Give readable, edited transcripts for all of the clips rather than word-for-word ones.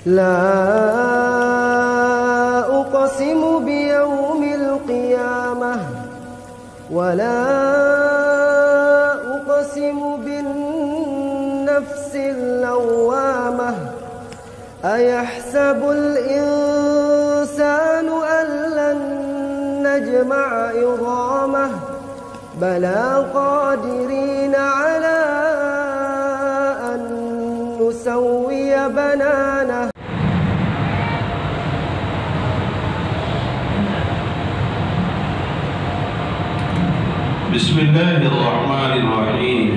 لا أقسم بيوم القيامة ولا أقسم بالنفس اللوامة أيحسب الإنسان أن لن نجمع عظامه بلى قادرين على أن نسوي بنانه بسم الله الرحمن الرحيم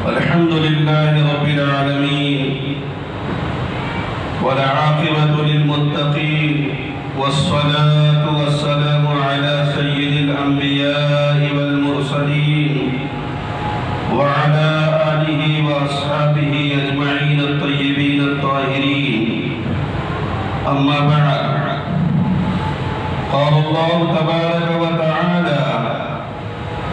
الحمد لله رب العالمين والعاقبة للمتقين والصلاة والسلام على سيد الأنبياء والمرسلين وعلى آله وأصحابه أجمعين الطيبين الطاهرين أما بعد قال الله تبارك وتعالى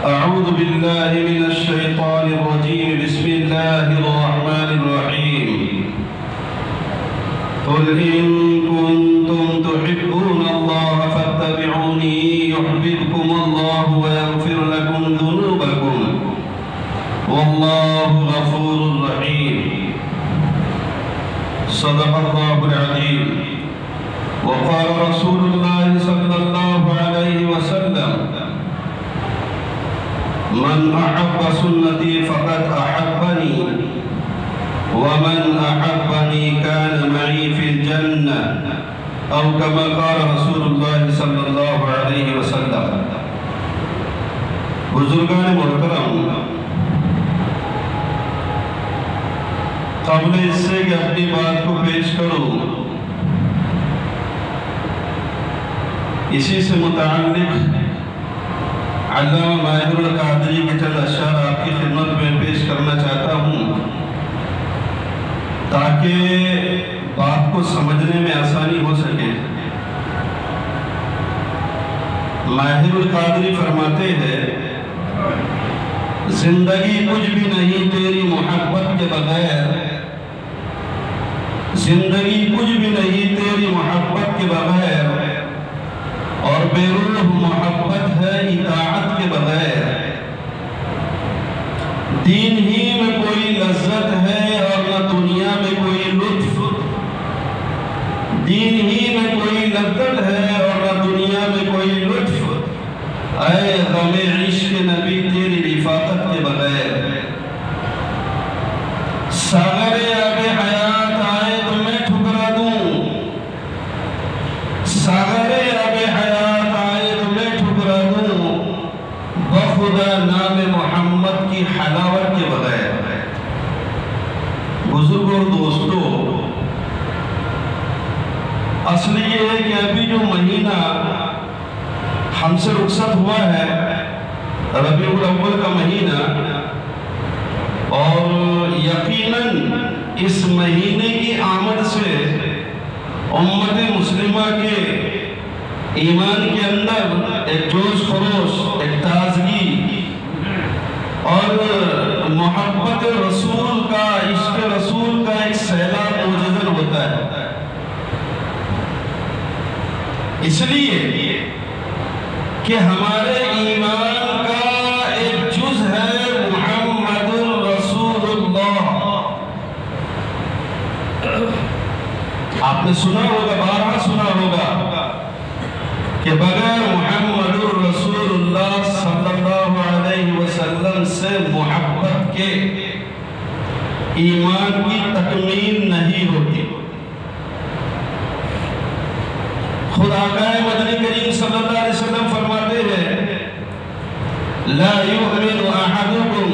أعوذ بالله من الشيطان الرجيم بسم الله الرحمن الرحيم قل إن كنتم تحبون الله فاتبعوني يحببكم الله ويغفر لكم ذنوبكم والله غفور رحيم صدق الله العظيم وقال رسول الله صلى الله عليه وسلم من أحب سنتي فقد أحبني ومن أحبني كان معي في الجنة أو كما قال رسول الله صلى الله عليه وسلم بزرگان محترم قبل اس سے کہ اپنی بات کو پیش کروں اسی سے متعلق علامہ ماہر القادری کے چند اشعار آپ کی خدمت میں پیش کرنا چاہتا ہوں تاکہ بات کو سمجھنے میں آسانی ہو سکے۔ ماہر القادری فرماتے ہیں زندگی کچھ بھی نہیں تیری محبت کے بغیر، زندگی کچھ بھی نہیں تیری محبت کے بغیر، اور بے روح محبت ہے اطاعت کے بغیر۔ دین ہی میں کوئی لذت ہے اور نہ دنیا میں کوئی لطف، دین ہی میں کوئی لذت ہے اور نہ دنیا میں کوئی لطف، اے غم عشق نبی تیری رفاقت کے بغیر۔ ساغر آب حیات آئے تو میں ٹھکرا دوں، ساغر آب حیات آئے تو میں ٹھکرا دوں، بخدا نام محمد کی حلاوت کے بغیر۔ بزرگوں اور دوستو، اصل یہ ہے کہ ابھی جو مہینہ ہم سے رخصت ہوا ہے ربیع الاول کا مہینہ، اور یقیناً اس مہینے کی آمد سے امت مسلمہ کے ایمان کے اندر ایک جوش خروش، ایک تازگی اور محبت رسول کا، عشق رسول کا ایک سیلاب منجذب ہوتا ہے۔ اس لیے کہ ہمارے ایمان کا ایک جز ہے محمد الرسول اللہ۔ آپ نے سنا ہوگا، بارہا سنا ہوگا کہ بغیر محمد الرسول اللہ صلی اللہ علیہ وسلم سے محبت کے ایمان کی تکمیل نہیں ہوتی۔ خود آقا مدنی کریم صلی اللہ علیہ وسلم فرماتے ہیں لا يؤمن احدكم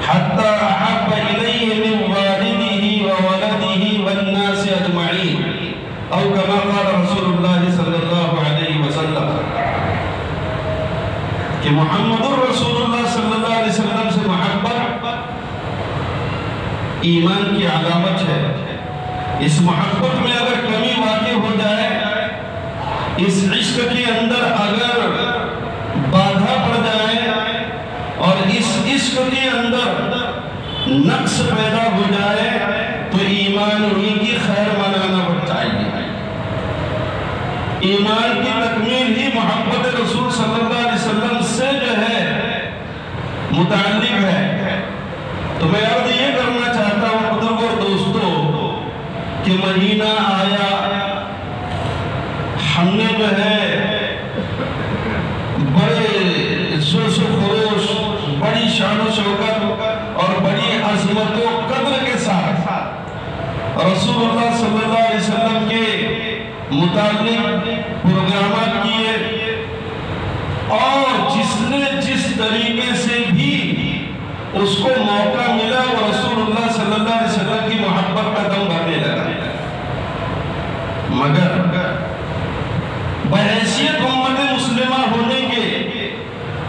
حتى احب اليه من والده وولده والناس اجمعين او كما قال رسول الله صلی اللہ علیہ وسلم کہ محمد الرسول اللہ صلی اللہ علیہ وسلم سے محبت ایمان کی علامت ہے۔ اس محبت میں اگر کمی واقع ہو جائے، اس عشق کے اندر اگر بادھا پڑ جائے اور اس عشق کے اندر نقص پیدا ہو جائے تو ایمان ہی کی خیر منانا چاہیے۔ ایمان کی تکمیل ہی محبت رسول صلی اللہ علیہ وسلم سے جو ہے متعلق ہے۔ تو میں عرض یہ کرنا چاہتا ہوں بزرگوں اور دوستوں کہ مہینہ آیا، ہم نے جو ہے بڑے جوش و خروش، بڑی شان و شوکت اور بڑی عظمت و قدر کے ساتھ رسول اللہ صلی اللہ علیہ وسلم کے متعلق پروگرامات کیے، اور جس نے جس طریقے سے بھی اس کو موقع ملا وہ رسول اللہ صلی اللہ علیہ وسلم کی محبت کا دم بھرنے لگا۔ مگر بحیثیت امت مسلمہ ہونے کے،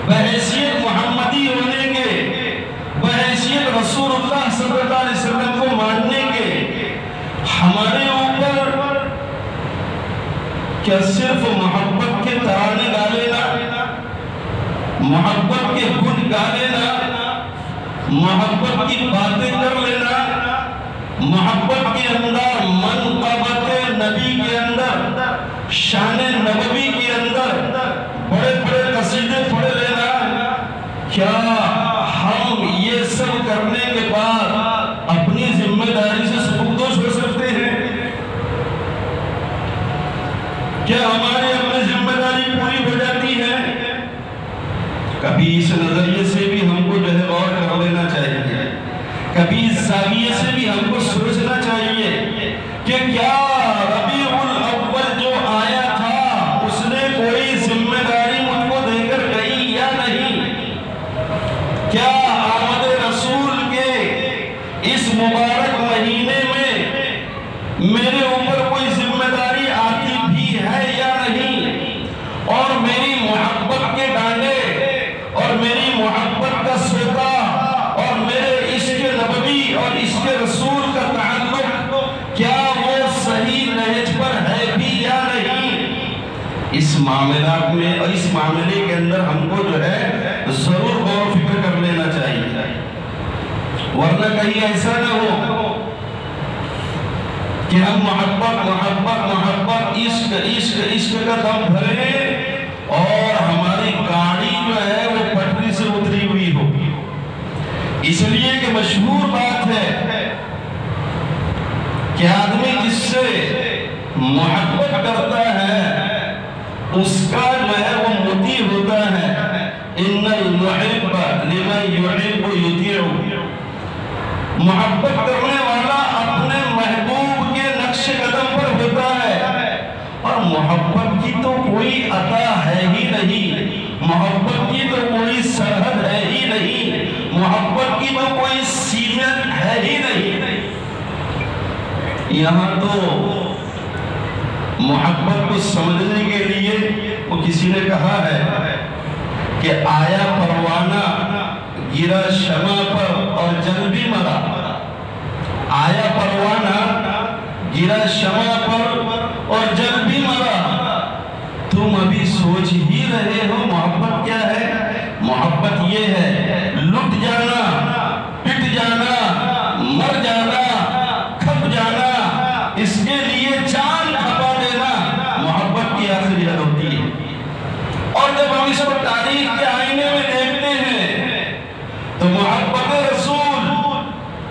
بحیثیت محمدی ہونے کے، بحیثیت رسول اللہ صلی اللہ علیہ وسلم کو ماننے کے، ہمارے اوپر کیا صرف محبت کے ترانے گا لینا، محبت کے گن گا لینا، محبت کی باتیں کر لینا، محبت کے اندر منقبت نبی کے اندر، شان نبوی کے اندر بڑے بڑے قصیدے پڑھ لینا، کیا ہم یہ سب کرنے کے بعد اپنی ذمہ داری سے سبکدوش ہو سکتے ہیں؟ کیا ہماری اپنی ذمہ داری پوری ہو جاتی ہے؟ کبھی اس نظریے سے بھی ہم کو جو ہے غور کر لینا چاہیے، کبھی اس زاویے سے بھی ہم کو سوچنا چاہیے کہ کیا ربیع الاول جو آیا تھا اس نے کوئی ذمہ داری مجھ کو دے کر گئی یا نہیں؟ کیا آمد رسول کے اس مبارک مہینے میں میرے اوپر کوئی ذمہ داری آتی بھی ہے یا نہیں؟ اور میری محبت کے ڈانڈے اور میری محبت کا سوتا اور میرے عشق نبوی اور عشق رسول کا تعلق کیا وہ صحیح نہج پر ہے بھی یا نہیں؟ اس معاملات میں اور اس معاملے کے اندر ہم کو جو ہے ضرور غور و فکر کر لینا چاہیے، ورنہ کہیں ایسا نہ ہو کہ ہم محبت محبت محبت عشق عشق عشق کا دم بھریں اور ہماری گاڑی جو ہے وہ پٹری سے اتری ہوئی ہو۔ اس لیے کہ مشہور بات ہے کہ آدمی جس سے محبت کرتا ہے اس کا جو ہے وہ مطیع ہوتا ہے۔ ان المحب لمن يحب يطيع، محبت کرنے والا اپنے محبوب کے نقش قدم پر ہوتا ہے، اور محبت کی تو کوئی عطا ہے ہی نہیں، محبت کی تو کوئی سرحد ہے ہی نہیں، محبت کی تو کوئی سیمت ہے ہی نہیں۔ یہاں تو محبت کو سمجھنے کے لیے وہ کسی نے کہا ہے کہ آیا پروانہ گرا شمع پر اور جل بھی مرا، آیا پروانہ گرا شمع پر اور جل بھی مرا، تم ابھی سوچ ہی رہے ہو محبت کیا ہے؟ محبت یہ ہے لٹ جانا، پٹ جانا، مر جانا، کھپ جانا، اس کے لیے جان کھپا دینا محبت کی آخری حد ہوتی ہے۔ اور جب ہم اس کو تاریخ کے آئینے میں دیکھتے ہیں تو محبت رسول،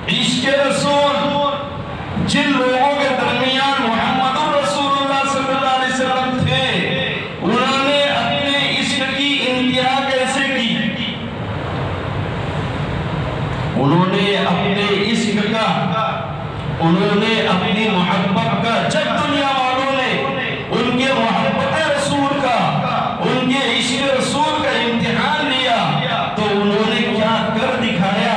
عشق رسول جن لوگوں کے درمیان محمد رسول اللہ صلی اللہ علیہ وسلم تھے، انہوں نے اپنے عشق کی انتہا کیسے کی؟ انہوں نے اپنے عشق کا، انہوں نے اپنی محبت کا، جب دنیا والوں نے ان کے محبت رسول کا، ان کے عشق رسول کا امتحان لیا تو انہوں نے کیا کر دکھایا،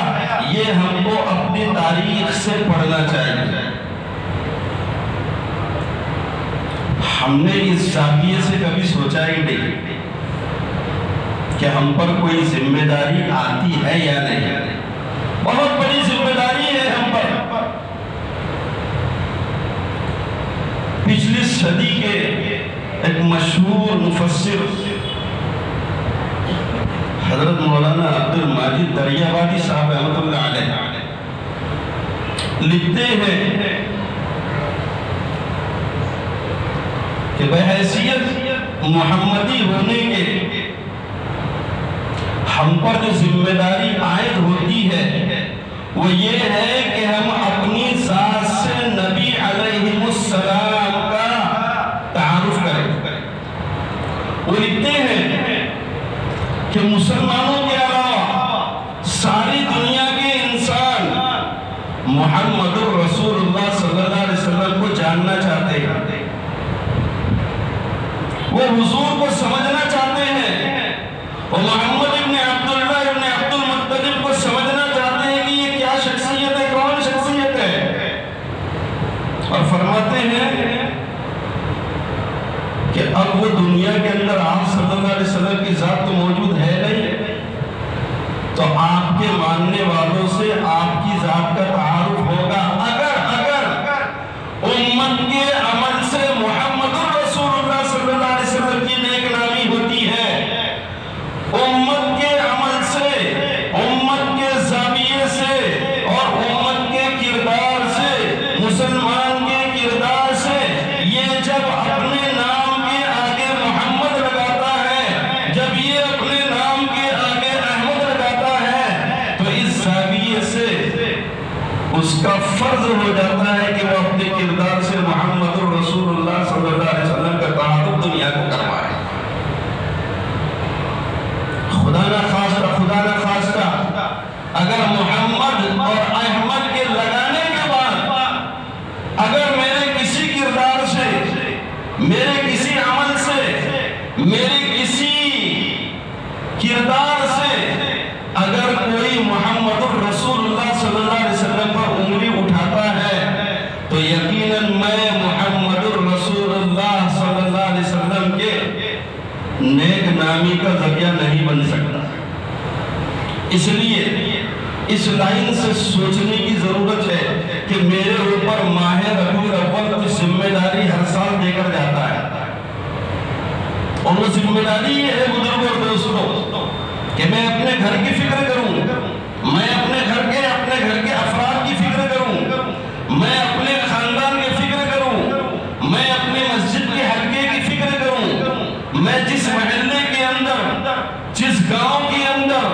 یہ ہم کو اپنی تاریخ سے پڑھنا چاہیے۔ ہم نے اس زاویے سے کبھی سوچا ہی نہیں کہ ہم پر کوئی ذمہ داری آتی ہے یا نہیں۔ بہت بڑی ذمہ داری ہے ہم پر۔ پچھلی صدی کے ایک مشہور مفسر حضرت مولانا عبد المجید دریابادی صاحب رحمۃ اللہ علیہ لکھتے ہیں کہ بحیثیت محمدی ہونے کے ہم پر جو ذمہ داری عائد ہوتی ہے وہ یہ ہے کہ ہم اپنی ذات سے نبی علیہ السلام کا تعارف کریں۔ وہ لکھتے ہیں کہ مسلمانوں کے علاوہ ساری دنیا کے انسان محمد رسول اللہ صلی اللہ علیہ وسلم کو جاننا چاہتے ہیں، وہ حضور کو سمجھنا چاہتے ہیں، وہ محمد ابن عبداللہ ابن عبد المطلب کو سمجھنا چاہتے ہیں کہ یہ کیا شخصیت ہے، کون شخصیت ہے، اور فرماتے ہیں کہ اب وہ دنیا کے اندر آپ صلی اللہ علیہ وسلم کی ذات تو موجود ہے نہیں، تو آپ کے ماننے والوں سے آپ کی ذات کا تعارف ہوگا اگر امت کے عمل سے محمد رسول اللہ صلی اللہ علیہ وسلم کی نیک نامی ہوتی ہے، امت کے عمل سے، امت کے زاویے سے اور امت کے کردار سے، مسلمان کے کردار سے یہ جب اپنے نام کے آگے محمد لگاتا ہے، جب یہ اپنے نام کے آگے احمد لگاتا ہے، تو اس زاویے سے اس کا فرض ہو جاتا ہے کہ وہ اپنے کردار سے محمد رسول اللہ صلی اللہ علیہ وسلم کا تعارف دنیا کو کروائے۔ خدا نہ خواستہ اگر محمد اور احمد کے لگانے کے بعد اگر میرے کسی کردار سے، میرے کسی عمل سے، میرے کسی کردار سے اگر کوئی محمد رسول اللہ صلی اللہ علیہ وسلم پر انگلی اٹھاتا ہے تو یقیناً میں محمد رسول اللہ صلی اللہ علیہ وسلم کے نیک نامی کا ذریعہ نہیں بن سکتا۔ اس لیے اس لائن سے سوچنے کی ضرورت ہے کہ میرے اوپر ماہ ربیع الاول کی ذمہ داری ہر سال دے کر جاتا ہے، اور وہ ذمہ داری یہ ہے بزرگوں اور دوستوں کہ میں اپنے گھر کی فکر کروں، میں اپنے گھر کے افراد کی فکر کروں، میں اپنے خاندان کی فکر کروں، میں اپنے مسجد کے حلقے کی فکر کروں، میں جس محلے کے اندر، جس گاؤں کے اندر،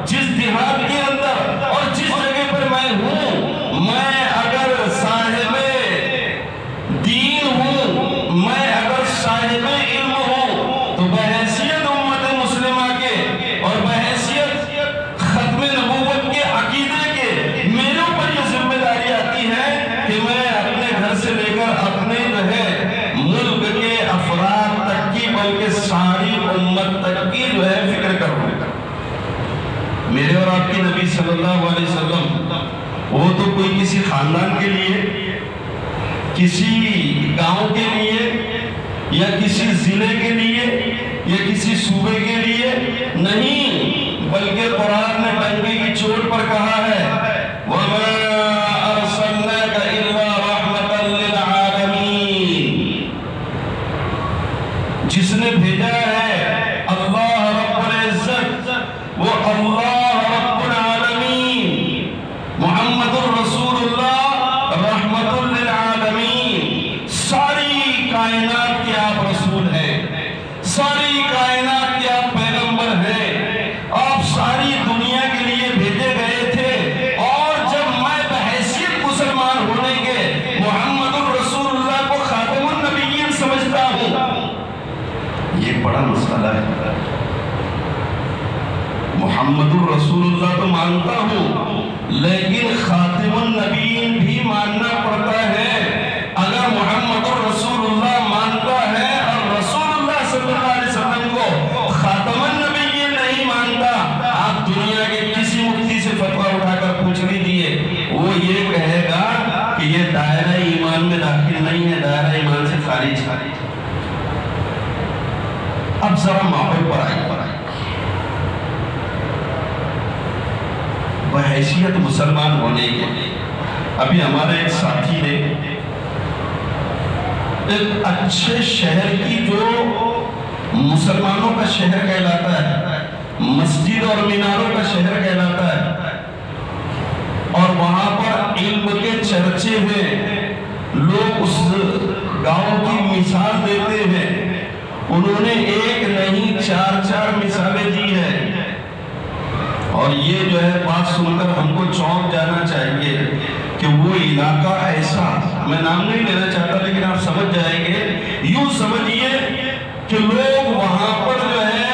جس دیہات کے اندر اور جس جگہ پر میں ہوں، میں اگر صاحب دین ہوں، میں اگر صاحب علم ہوں، تو بحیثیت امت مسلمہ کے اور بحیثیت ختم نبوت کے عقیدے کے میرے اوپر یہ ذمہ داری آتی ہے کہ میں اپنے گھر سے لے کر اپنے ملک کے افراد تک کی بلکہ ساری امت تک کی فکر کروں۔ میرے اور آپ کے نبی صلی اللہ علیہ وسلم وہ تو کوئی کسی خاندان کے لیے، کسی گاؤں کے لیے یا کسی ضلع کے لیے یا کسی صوبے کے لیے نہیں، بلکہ قرآن نے ڈنگے کی چوٹ پر کہا ہے وَمَا أَرْسَلْنَاكَ إِلَّا رَحْمَةً لِلْعَالَمِينَ، جس نے بھیجا ہے اللہ رب العزت، وہ اللہ رب العالمین، محمد الرسول اللہ رحمت للعالمین، ساری کائنات کے آپ رسول ہیں، ساری کائنات کے آپ پیغمبر ہیں، آپ ساری دنیا کے لیے بھیجے گئے تھے، اور جب میں بحیثیت مسلمان ہونے کے محمد الرسول اللہ کو خاتم النبیین سمجھتا ہوں، یہ بڑا مسئلہ ہے۔ محمد الرسول اللہ تو مانتا ہوں، لیکن خاتم النبیین بھی ماننا پڑتا ہے۔ اگر محمد الرسول اللہ مانتا ہے اور رسول اللہ صلی اللہ علیہ وسلم کو خاتم النبیین نہیں مانتا، آپ دنیا کے کسی مفتی سے فتویٰ اٹھا کر پوچھ لیجئے، وہ یہ کہے گا کہ یہ دائرہ ایمان میں داخل نہیں ہے، دائرہ ایمان سے خارج ہے۔ اب ذرا ماحول پر آئیے، بحیثیت مسلمان ہونے کے۔ ابھی ہمارے ایک ساتھی نے ایک اچھے شہر کی جو مسلمانوں کا شہر کہلاتا ہے، مسجد اور میناروں کا شہر کہلاتا ہے، اور وہاں پر علم کے چرچے ہیں، لوگ اس گاؤں کی مثال دیتے ہیں، انہوں نے ایک نہیں چار مثالیں دی ہیں۔ اور یہ جو ہے بات سن کر ہم کو چونک جانا چاہیے کہ وہ علاقہ ایسا، میں نام نہیں لینا چاہتا لیکن آپ سمجھ جائیں گے، یوں سمجھیے کہ لوگ وہاں پر جو ہے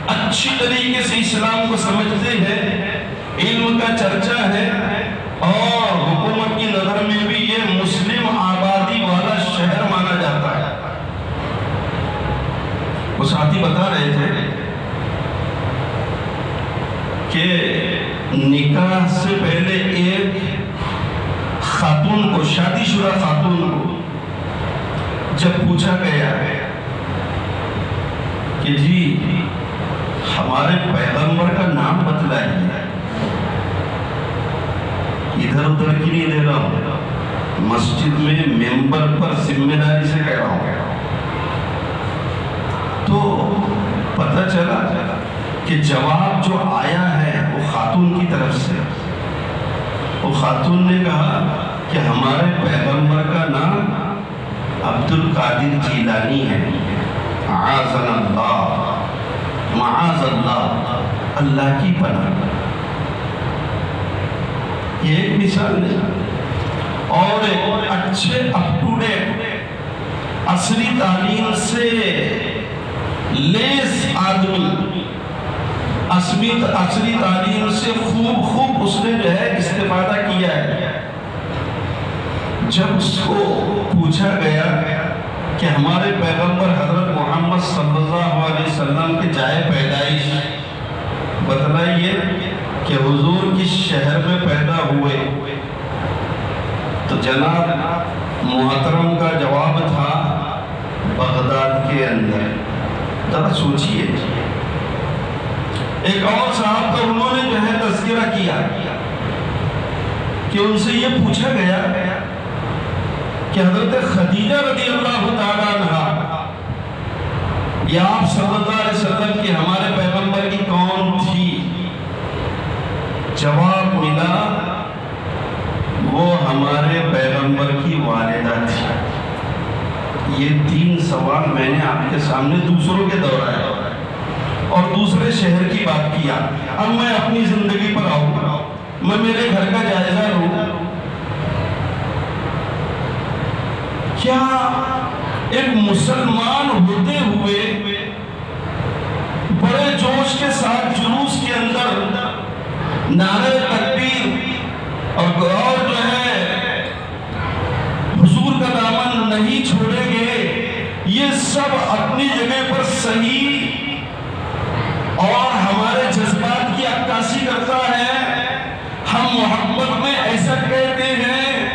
اچھی طریقے سے اسلام کو سمجھتے ہیں، علم کا چرچا ہے، اور حکومت کی نظر میں بھی یہ مسلم آبادی والا شہر مانا جاتا ہے۔ وہ ساتھی بتا رہے تھے کہ نکاح سے پہلے ایک خاتون کو، شادی شدہ خاتون کو جب پوچھا گیا کہ جی ہمارے پیغمبر کا نام بتلائیے، ادھر ادھر کی نہیں دے رہا ہوں، مسجد میں ممبر پر ذمہ داری سے کہہ رہا ہوں، تو پتہ چلا کہ جواب جو آیا ہے وہ خاتون کی طرف سے، وہ خاتون نے کہا کہ ہمارے پیغمبر کا نام عبد القادر جیلانی ہے، معاذ اللہ، معاذ اللہ، اللہ کی پناہ۔ یہ ایک مثال ہے، اور ایک اچھے اپ ٹو ڈیٹ عصری تعلیم سے لیس آدمی، عصری تعلیم سے خوب اس نے جو ہے استفادہ کیا ہے۔ جب اس کو پوچھا گیا کہ ہمارے پیغمبر حضرت محمد صلی اللہ علیہ وسلم کے جائے پیدائش بتلائیے کہ حضور کس شہر میں پیدا ہوئے، تو جناب محترم کا جواب تھا بغداد کے اندر۔ ذرا سوچئے، ایک اور صاحب کا انہوں نے جو ہے تذکرہ کیا کہ ان سے یہ پوچھا گیا کہ حضرت خدیجہ رضی اللہ تعالیٰ عنہ یا آپ صلی اللہ علیہ وسلم کی ہمارے پیغمبر کی کون تھی؟ جواب ملا وہ ہمارے پیغمبر کی والدہ تھی۔ یہ 3 سوال میں نے آپ کے سامنے دوسروں کے دورائے اور دوسرے شہر کی بات کیا۔ اب میں اپنی زندگی پر آؤں، میں میرے گھر کا جائزہ لوں۔ کیا ایک مسلمان ہوتے ہوئے بڑے جوش کے ساتھ جلوس کے اندر نعرہ تکبیر اور جو ہے حضور کا دامن نہیں چھوڑیں گے، یہ سب اپنی جگہ پر صحیح اور ہمارے جذبات کی عکاسی کرتا ہے۔ ہم محبت میں ایسا کہتے ہیں،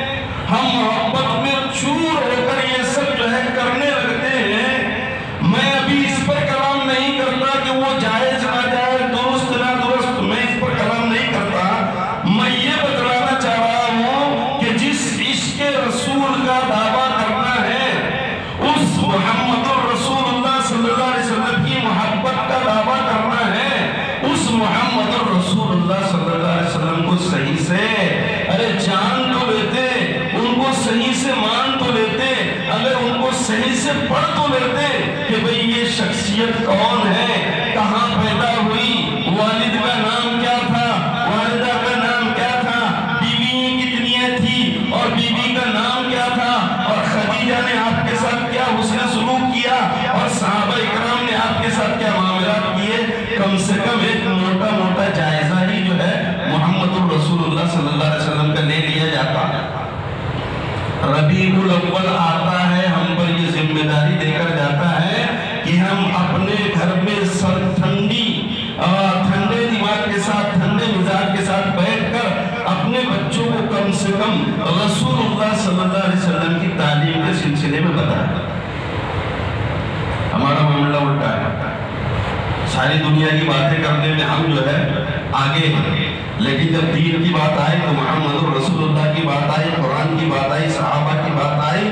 ہم محبت میں چور ہو کر یہ سب جو ہے کرنے لگتے ہیں۔ میں ابھی اس پر کلام نہیں کرتا کہ وہ جائز نہ جائز، درست نہ درست، میں اس پر کلام نہیں کرتا۔ میں یہ بتلانا چاہ رہا ہوں کہ جس عشق رسول کا دعویٰ کرنا ہے، اس محمد الرسول اللہ صلی اللہ علیہ وسلم کی محبت کا دعویٰ کرنا ہے، اس محمد الرسول اللہ صلی اللہ علیہ وسلم کو صحیح سے ارے جان تو لیتے، ان کو صحیح سے مان تو لیتے، اگر ان کو صحیح سے پڑھ تو لیتے کہ بھئی یہ شخصیت کون ہے، کہاں پیدا ہوئی، والد کا نام کیا تھا، والدہ کا نام کیا تھا، بیوی کتنی تھی اور بیوی کا نام کیا تھا، اور خدیجہ نے آپ کے ساتھ کیا حسن سلوک کیا، اور صحابہ اکرام نے آپ کے ساتھ کیا معاملات کیے۔ کم سے کم ایک موٹا جائزہ ہی جو ہے محمد الرسول اللہ صلی اللہ علیہ وسلم کا لے لیا جاتا ہے۔ ربیع الاول آتا ہے، ہم پر یہ ذمہ داری دے کر جاتا ہے کہ ہم اپنے گھر میں ٹھنڈے دماغ کے ساتھ، ٹھنڈے مزاج کے ساتھ بیٹھ کر اپنے بچوں کو کم سے کم رسول اللہ صلی اللہ علیہ وسلم کی تعلیم کے سلسلے میں بتائیں۔ ہمارا معاملہ الٹا ہے، ساری دنیا کی باتیں کرنے میں ہم جو ہے آگے ہیں، لیکن جب دین کی بات آئی تو محمد رسول اللہ کی بات آئی، قرآن کی بات آئی، صحابہ کی بات آئی،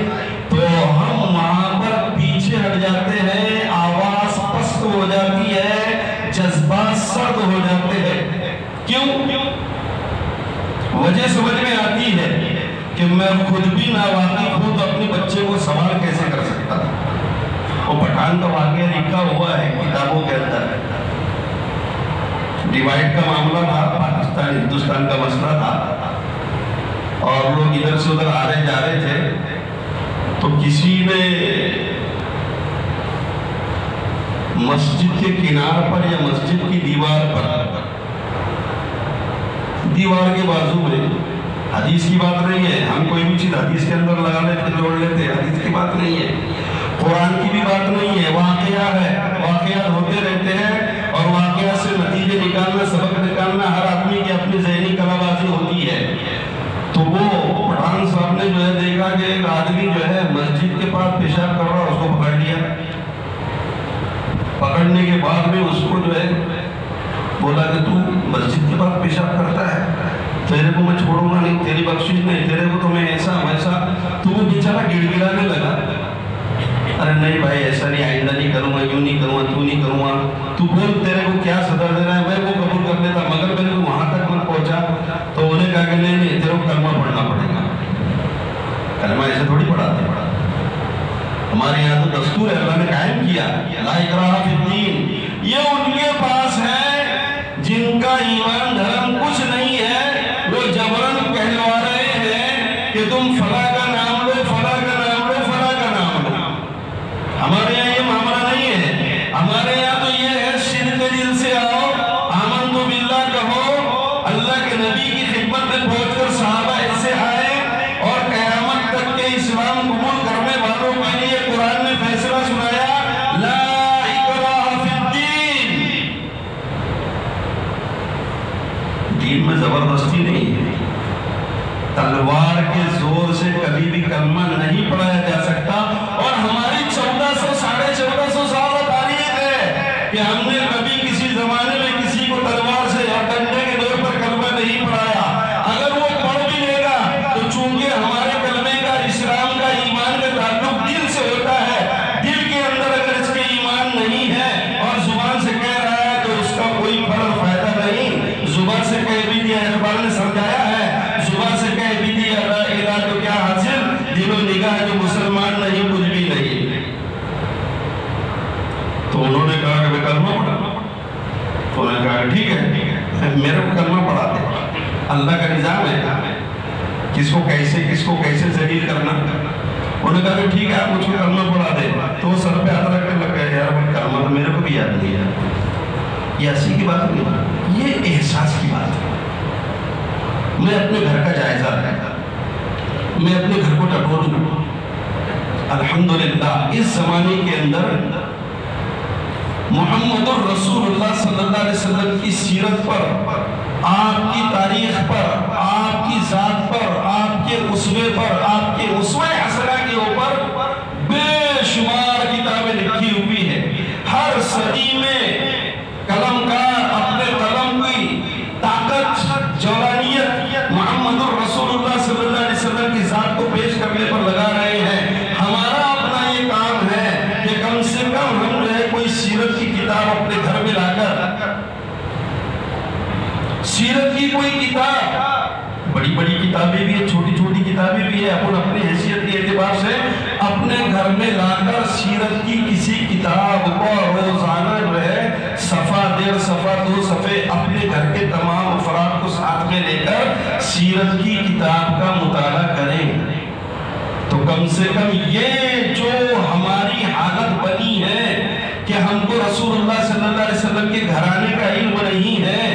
تو ہم وہاں پر پیچھے ہٹ جاتے ہیں، آواز پست ہو جاتی ہے، جذبات سرد ہو جاتے ہیں۔ کیوں؟ وجہ سمجھ میں آتی ہے کہ میں خود بھی ناواقف ہوں تو اپنے بچے کو سوال کیسے کر سکتا تھا. وہ پٹھان کا واقعہ لکھا ہوا ہے کتابوں کے اندر. ڈیوائیڈ کا معاملہ تھا، پاکستان ہندوستان کا مسئلہ تھا، اور لوگ ادھر سے ادھر آ رہے جا رہے تھے. تو کسی نے مسجد کے کنار پر یا مسجد کی دیوار پر، دیوار کے بازو میں، حدیث کی بات نہیں ہے، ہم کوئی بھی چیز حدیث کے اندر لگا لیتے جوڑ لیتے، حدیث کی بات نہیں ہے، قرآن کی بھی بات نہیں ہے، واقعہ ہے، واقعات ہوتے رہتے ہیں، اور واقعہ سے نتیجے نکالنا، سبق نکالنا ہر آدمی کی اپنی ذہنی کلا بازی ہوتی ہے. تو وہ پٹھان صاحب نے جو ہے دیکھا کہ ایک آدمی جو ہے مسجد کے پاس پیشاب کر رہا، اس کو پکڑ لیا. پکڑنے کے بعد میں اس کو جو ہے بولا کہ تو مسجد کے پاس پیشاب کرتا ہے، تیرے کو میں چھوڑوں گا نہیں، تیری بخشش نہیں، تیرے کو تو میں ایسا ویسا. تو وہ بیچارہ گڑ گڑانے لگا، ارے نہیں بھائی ایسا نہیں، آئندہ نہیں کروں گا، یوں نہیں کروں گا، تو نہیں کروں گا. تو بول تیرے کو کیا صدر دے رہا ہے، میں وہ قبول کر لیتا، مگر میرے کو وہاں تک مت پہنچا. تو انہیں کہا کہ نہیں تیرے کو کلمہ پڑھنا پڑے گا. کلمہ ایسے تھوڑی پڑھاتے، ہمارے یہاں تو دستور ہے، اللہ نے قائم کیا لا اکراہ فی الدین. یہ ان کے پاس ہے جن کا ایمان دھرم کچھ نہیں ہے، وہ جبرن کہلوا رہے ہیں کہ تم فلاں کا نام لو، فلاں کا نام لو، فلاں کا نام لو. ہمارے یہاں یہ معاملہ نہیں ہے. ہمارے یہاں تو یہ ہے صدق دل سے آؤ، آمنت باللہ کہو. اللہ کے نبی کی خدمت میں پہنچ کر صحابہ ایسے آئے، اور قیامت تک کے اسلام قبول کرنے والوں کے لیے قرآن نے فیصلہ سنایا لا اکراہ فی الدین. دین میں زبردستی نہیں ہے. تلوار کے زور سے کبھی بھی کلمہ نہیں پڑھایا جا سکتا. اور ہماری 1400 سال تاریخ ہے کہ ہم نے کبھی کسی زمانے میں کسی کو تلوار سے یا ڈنڈے کے دور پر کلمہ نہیں پڑھایا. اگر وہ پڑھ بھی لے گا تو چونکہ ہمارے کلمے کا، اسلام کا، ایمان کا تعلق دل سے ہوتا ہے، دل کے اندر اگر اس کے ایمان نہیں ہے اور زبان سے کہہ رہا ہے تو اس کا کوئی فرق فائدہ نہیں. زبان سے کہہ بھی دیا، اقبال نے سمجھایا ہے، زبان سے کہہ بھی دیا لا الہ تو کیا حاصل، دل و نگاہ جو مسلمان نہیں کچھ بھی نہیں. تو انہوں نے کہا کہ میں کلمہ پڑھا. تو انہوں نے کہا کہ ٹھیک ہے میرے کو کلمہ پڑھا دے. اللہ کا نظام ہے کس کو کیسے ذلیل کرنا. انہوں نے کہا کہ ٹھیک ہے آپ مجھ کو کلمہ پڑھا دے. تو وہ سر پہ ہاتھ رکھ کے لگ گئے، یار کلمہ تو میرے کو بھی یاد نہیں ہے. یہ ہنسی کی بات نہیں، یہ احساس کی بات ہے. میں اپنے گھر کا جائزہ لیتا، میں اپنے گھر کو ٹٹولوں. الحمدللہ اس زمانے کے اندر محمد الرسول اللہ صلی اللہ علیہ وسلم کی سیرت پر، آپ کی تاریخ پر، آپ کی ذات پر، آپ کے اسوے پر، آپ کے اسوہ حسنہ کے اوپر بے شمار کتابیں لکھی ہوئی ہیں. ہر صدی میں قلم کار اپنے قلم کی طاقت، جولانیت محمد الرسول اللہ صلی اللہ علیہ وسلم کی ذات کو پیش کرنے پر لگا رہے ہیں. ہمارا اپنا یہ کام ہے کہ کم سے کم ہم جو ہے کوئی سیرت کی کتاب اپنے گھر میں لا کر، سیرت کی کوئی کتاب، بڑی بڑی کتابیں بھی ہیں، چھوٹی چھوٹی کتابیں بھی ہیں، اپن اپنی حیثیت کے اعتبار سے اپنے گھر میں لا کر سیرت کی کسی کتاب کو روزانہ جو ہے صفحہ 1.5 صفحہ 2 صفحے اپنے گھر کے تمام افراد کو ساتھ میں لے کر سیرت کی کتاب کا مطالعہ کریں. تو کم سے کم یہ جو ہماری حالت بنی ہے کہ ہم کو رسول اللہ صلی اللہ علیہ وسلم کے گھرانے کا علم نہیں ہے،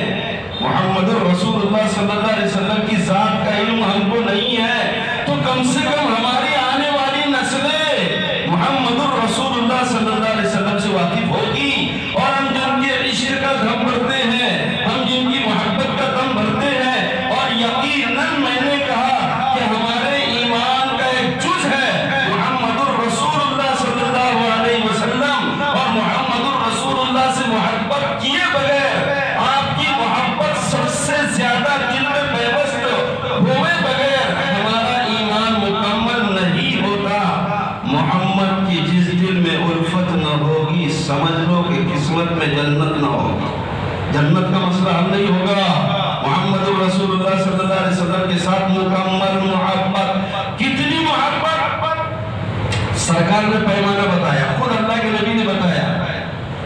محمد الرسول اللہ صلی اللہ علیہ وسلم کی ذات کا علم ہم کو نہیں ہے، تو کم سے کم ہماری آنے والی نسلیں محمد الرسول اللہ صلی اللہ علیہ وسلم سے واقف ہوگی. اور ہم جن کے عشق کا دم بھرتے ہیں، ہم جن کی محبت کا دم بھرتے ہیں، اور یقیناً میں نے کہا کہ ہمارے ایمان کا ایک جز ہے محمد الرسول اللہ صلی اللہ علیہ وسلم، اور محمد الرسول اللہ سے محبت کیے بغیر، آپ کی محبت سب سے زیادہ دل میں پیوست ہوئے بغیر ہمارا ایمان مکمل نہیں ہوتا. محمد کی جس دل میں الفت نہ ہوگی، سمجھ لو کہ قسمت میں جنت نہ ہوگی، جنت کا مسئلہ حل نہیں ہوگا. محمد الرسول اللہ صلی اللہ علیہ وسلم کے ساتھ مکمل محبت سرکار نے پیمانہ بتایا، خود اللہ کے نبی نے بتایا،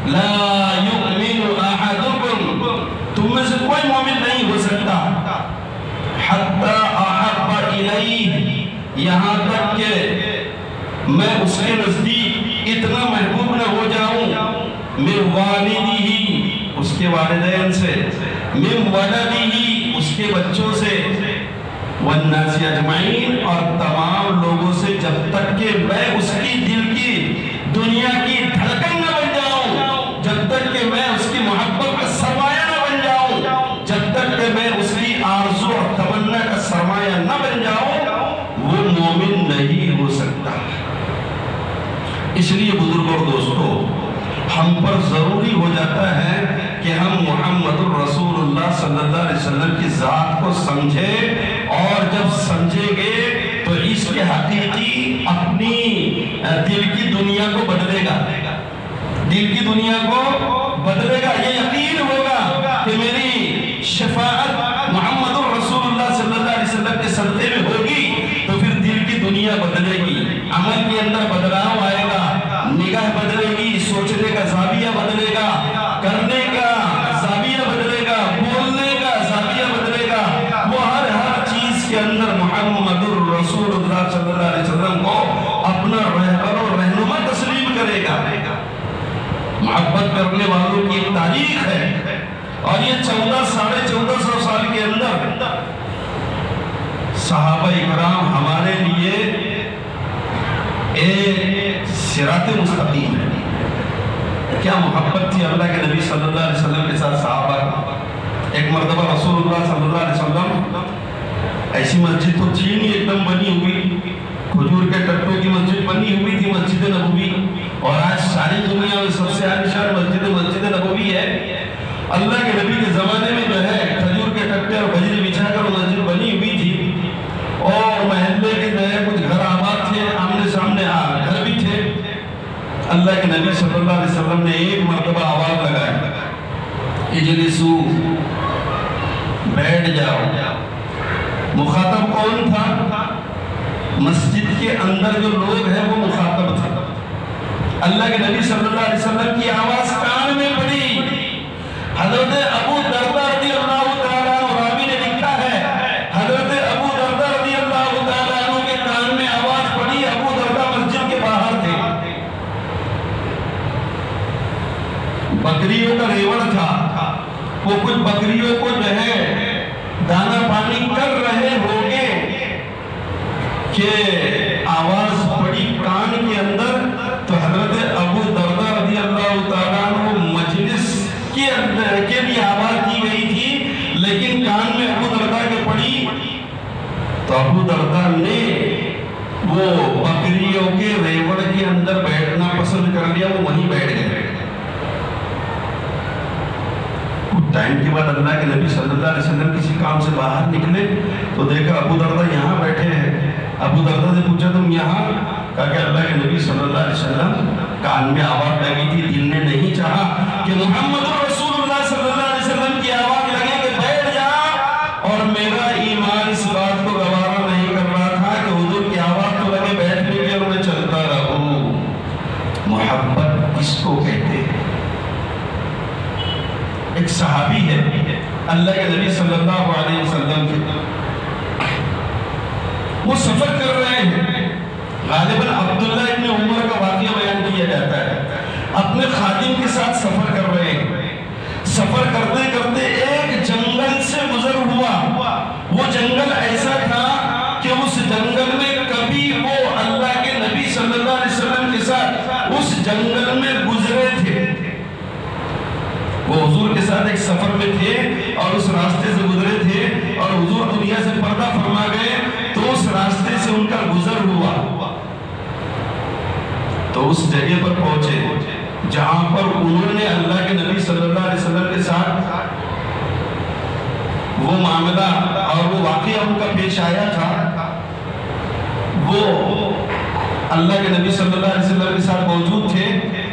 لا یؤمن احدکم، تم میں سے کوئی مومن نہیں ہو سکتا، حتی احب الیہ، یہاں تک کہ میں اس کے نزدیک اتنا محبوب نہ ہو جاؤں، من والدہ، اس کے والدین سے، من ولدہ، اس کے بچوں سے، والناس اجمعین، اور تمام لوگوں سے، جب تک کہ میں اس کی دل کی دنیا کی دھڑکن نہ بن جاؤں، جب تک کہ میں اس کی محبت کا سرمایہ نہ بن جاؤں، جب تک کہ میں اس کی آرزو اور تمنا کا سرمایہ نہ بن جاؤں، وہ مومن نہیں ہو سکتا۔ اس لیے بزرگوں اور دوستوں، ہم پر ضروری ہو جاتا ہے کہ ہم محمد الرسول اللہ صلی اللہ علیہ وسلم کی ذات کو سمجھیں، اور جب سمجھیں گے تو اس کے حقیقی اپنی دل کی دنیا کو بدلے گا، دل کی دنیا کو بدلے گا، یہ یقین ہوگا کہ میری شفاعت محمد الرسول اللہ صلی اللہ علیہ وسلم کے صدقے میں ہوگی، تو پھر دل کی دنیا بدلے گی، عمل کے اندر بدلاؤ آئے گا، نگاہ بدلے گی، سوچنے کا زاویہ بدلے گا، کرنے کا زاویہ بدلے گا، بولنے کا زاویہ بدلے گا، وہ ہر چیز کے اندر محمد الرسول اللہ صلی اللہ علیہ وسلم کو اپنا رہبر اور رہنما تسلیم کرے گا۔ محبت کرنے والوں کی ایک تاریخ ہے، اور یہ 1400 سال کے اندر صحابہ اکرام ہمارے لیے ایک صراط مستقیم ہے۔ کیا محبت تھی اللہ کے نبی صلی اللہ علیہ وسلم کے ساتھ صحابہ۔ ایک مرتبہ رسول اللہ صلی اللہ علیہ وسلم، ایسی مسجد تو تھی نہیں ایک دم بنی ہوئی، کھجور کے ٹٹوں کی مسجد بنی ہوئی تھی، مسجد نبوی، اور آج ساری دنیا میں سب سے عالیشان مسجد نبوی ہے۔ اللہ کے نبی کے زمانے میں جو ہے کھجور کے ٹٹے اور بجری بچھا کر مسجد بنی ہوئی تھی، اور محلے کے جو ہے کچھ گھر آباد تھے، آمنے سامنے گھر بھی تھے۔ اللہ کے نبی صلی اللہ علیہ وسلم نے ایک مرتبہ آواز لگائی، اجلسو، بیٹھ جاؤ۔ مخاطب کون تھا؟ مسجد کے اندر جو لوگ ہیں وہ مخاطب تھے۔ اللہ کے نبی صلی اللہ علیہ وسلم کی آواز کان میں پڑی۔ حضرت ابو دردہ رضی اللہ تعالیٰ عنہ، راوی نے لکھا ہے، حضرت ابو دردہ رضی اللہ تعالیٰ عنہ کے کان میں آواز پڑی۔ ابو دردہ مسجد کے باہر تھے، بکریوں کا ریوڑ تھا، وہ کچھ بکریوں کو جو ہے دانا پانی کر رہے ہوگے کہ آواز پڑی کان کے اندر، تو حضرت ابو دردہ رضی اللہ تعالیٰ عنہ مجلس کے اندر کے لیے آواز دی گئی تھی، لیکن کان میں ابو دردہ کے پڑی، تو ابو دردہ نے وہ بکریوں کے ریوڑ کے اندر بیٹھنا پسند کر لیا، وہ وہیں بیٹھ گئے۔ ٹائم کے بعد اللہ کے نبی صلی اللہ علیہ وسلم کسی کام سے باہر نکلے تو دیکھا ابو دردہ یہاں بیٹھے ہیں۔ ابو دردہ سے پوچھا تم یہاں؟ کہا کہ اللہ کے نبی صلی اللہ علیہ وسلم کان میں آواز لگی تھی، دل نے نہیں چاہا کہ محمد رسول اللہ صلی اللہ علیہ وسلم کی آواز لگے کہ بیٹھ جا، اور میرا ایمان اس بات کو گوارا نہیں کر رہا تھا کہ حضور کی آواز تو لگے بیٹھنے کی اور میں چلتا رہوں۔ محبت اس کو کہتے ہیں۔ ایک صحابی ہے اللہ کے نبی صلی اللہ علیہ وسلم کے، وہ سفر کر رہے ہیں، غالباً عبداللہ ابن عمر کا واقعہ بیان کیا جاتا ہے، اپنے خادم کے ساتھ سفر کر رہے ہیں۔ سفر کرتے کرتے ایک جنگل سے گزر ہوا، وہ جنگل ایسا تھا کہ اس جنگل میں کبھی وہ اللہ کے نبی صلی اللہ علیہ وسلم کے ساتھ اس جنگل میں گزرے تھے۔ وہ حضور کے ساتھ ایک سفر میں تھے اور اس راستے سے گزرے تھے، اور حضور دنیا سے پردہ فرما گئے تو اس راستے سے ان کا گزر ہوا، تو اس جگہ پر پہنچے جہاں پر انہوں نے اللہ کے نبی صلی اللہ علیہ وسلم کے ساتھ وہ معاملہ اور وہ واقعہ ان کا پیش آیا تھا۔ وہ اللہ کے نبی صلی اللہ علیہ وسلم کے ساتھ موجود تھے،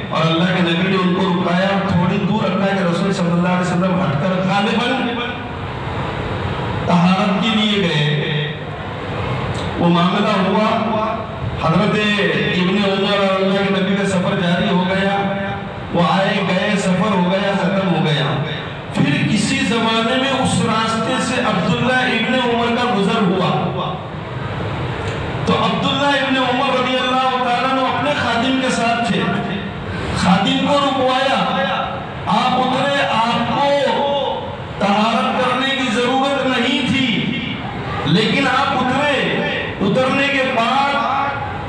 اور اللہ کے نبی نے ان کو رکایا، تھوڑی دور اللہ کے رسول صلی اللہ علیہ وسلم ہٹ کر غالباً طہارت کے لیے گئے۔ وہ معاملہ ہوا حضرت ابن عمر اور اللہ کے نبی کا سفر جاری ہو گیا، وہ آئے گئے، سفر ہو گیا، ختم ہو گیا۔ پھر کسی زمانے میں اس راستے سے عبداللہ ابن عمر کا گزر ہوا، تو عبداللہ ابن عمر رضی اللہ تعالیٰ نے اپنے خادم کے ساتھ تھے، خادم کو رکوایا، آپ اترے، آپ کو طہارت کرنے کی ضرورت نہیں تھی، لیکن آپ اترنے کے بعد